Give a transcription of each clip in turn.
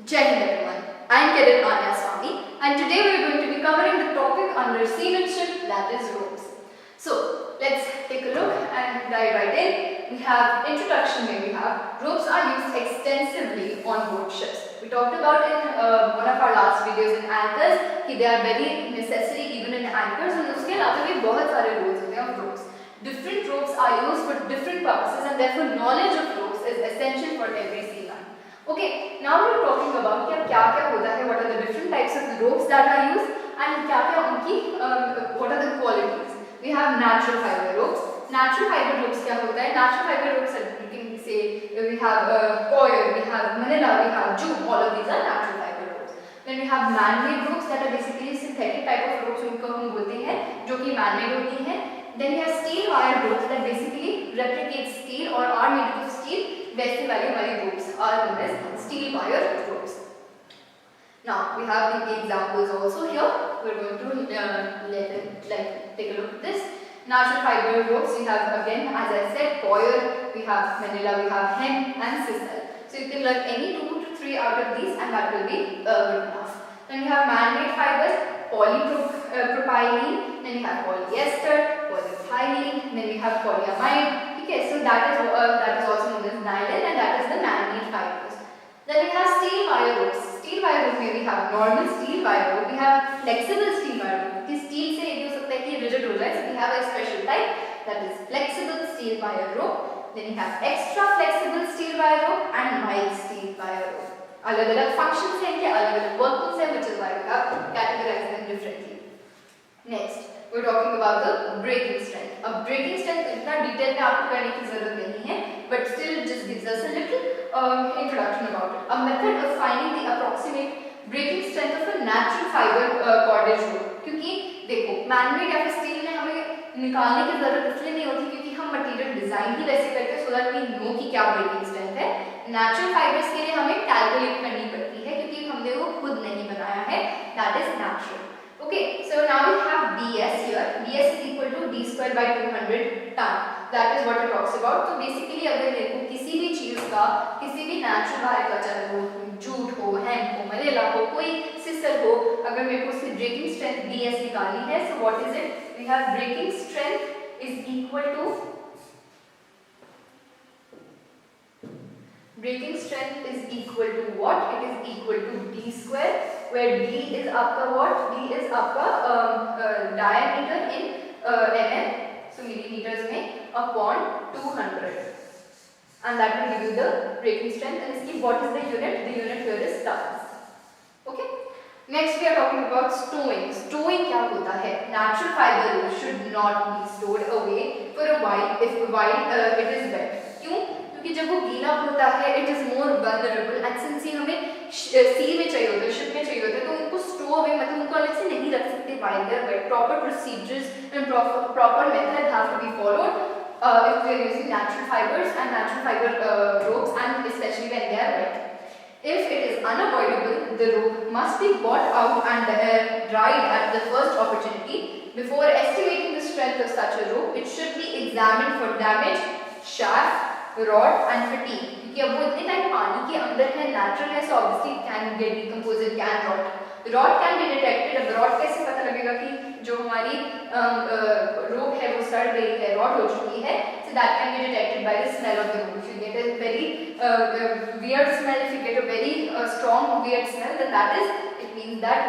Jai Hind everyone, I am Cadet Anya Swami and today we are going to be covering the topic under seamanship, that is ropes. So let's take a look and dive right in. We have introduction where we have ropes are used extensively on board ships. We talked about in one of our last videos in anchors that they are very necessary even in anchors and उसके अलावा भी बहुत सारे roles होते हैं of ropes. Different ropes are used for different purposes and therefore knowledge of ropes is essential for every seaman. Okay, now we are talking about क्या होता है, what are the different types of ropes that are used and क्या उनकी what are the qualities. We have natural fiber ropes. Natural fiber ropes क्या होता है? Natural fiber ropes you can say we have coir, we have manila, we have jute. All of these are natural fiber ropes. Then we have man-made ropes that are basically synthetic type of ropes उनको हम बोलते हैं जो कि man-made होती हैं. Then we have steel wire ropes that basically replicate steel or are made of steel. वैसे वाले हमारी ropes are known as steel wire ropes. Now we have the examples also here. We are going to take a look at this. Natural fiber ropes we have again, as I said, coir, we have manila, we have hemp and sisal. So you can learn any 2 to 3 out of these and that will be good enough. Then we have man-made fibers, polypropylene, then we have polyester, polyethylene, then we have polyamide. Okay, so that is also known as nylon and that is the man-made fibers. Then we have steel wire ropes. Steel wire rope में we have normal steel wire rope, we have flexible steel wire rope. कि steel से ये हो सकता है कि rigid हो जाए, so we have a special type that is flexible steel wire rope. Then we have extra flexible steel wire rope and mild steel wire rope. अलग-अलग functions हैं कि अलग-अलग workings हैं, which is why we have categorized them differently. Next, we are talking about the breaking strength. अब breaking strength इतना detail में आपको करने की जरूरत नहीं है, but still it just gives us a little introduction about it. A method of finding the approximate breaking strength of a natural fiber cordage rope. क्योंकि देखो man-made या फिर steel में हमें निकालने की जरूरत इसलिए नहीं होती क्योंकि हम मटेरियल डिजाइन ही वैसे करते हैं so that we know कि क्या breaking strength है. Natural fibers के लिए हमें कैलकुलेट करनी पड़ती है क्योंकि हमने वो खुद नहीं बनाया है. That is natural. Okay, so now we have ds here. ds is equal to d square by 200 ton. That is what it talks about. So basically अगर मेरे को किसी भी चीज का किसी भी natural वायर का चाहे वो जूट हो, हेम्प हो, मलेला हो, कोई सिसल हो, अगर मेरे को उसकी breaking strength ds निकालनी है, so what is it? We have breaking strength is equal to what? It is equal to d square, where d is आपका what? d is आपका diameter in mm, so millimeters में upon 200, and that will give you the breaking strength. And इसकी what is the unit? The unit here is tons. Okay. Next we are talking about stowing. Stowing क्या होता है? Natural fiber should not be stored away for a while it is wet. क्यों? क्योंकि जब वो गीला होता है it is more vulnerable and since ये हमें sea में चाहिए होता है, ship में चाहिए होता है, तो उनको stow away मतलब उनको अलग से नहीं रख सकते while they are wet. Proper procedures and proper method have to be followed if we are using natural fibers and natural fiber ropes, and especially when they are wet. If it is unavoidable, the rope must be bought out and dried at the first opportunity. Before estimating the strength of such a rope, it should be examined for damage, shaft, rot and fatigue. क्योंकि अब वो इतने time पानी के अंदर है, natural है, so obviously it can get decomposed, it can rot. Rot can be detected. अब rot कैसे पता लगेगा कि जो हमारी rope है वो सड़ गई है, rot हो चुकी है? So that can be detected by the smell of the rope. If you get a very weird smell, if you get a very strong weird smell, then that is, it means that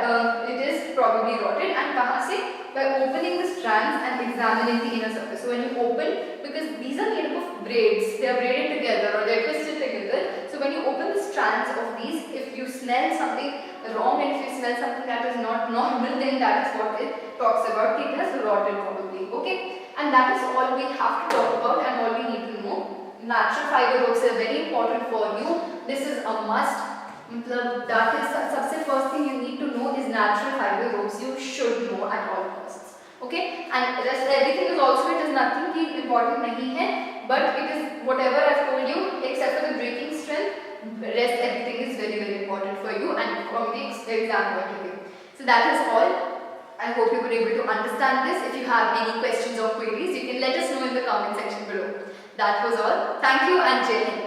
it is probably rotted. And कहाँ से? By opening the strands and examining the inner surface. So when you open, because these are made up of braids, they are braided together or they are twisted together. So when you open the strands of these, if you smell something wrong and if you smell something that is not normal, then that is what it talks about. It has rotted probably. Okay, and that is all we have to talk about and all we need to know. Natural fiber ropes are very important for you. This is a must. That is सबसे first thing you need to know is natural fiber ropes. You should know at all costs. Okay, and rest everything is also, it is nothing कि important नहीं है, but it is whatever I've told you except for the breaking strength. Rest everything is very important for you and from the exam point of view. So that is all. I hope you were able to understand this. If you have any questions or queries, you can let us know in the comment section below. That was all. Thank you and Jai Hind.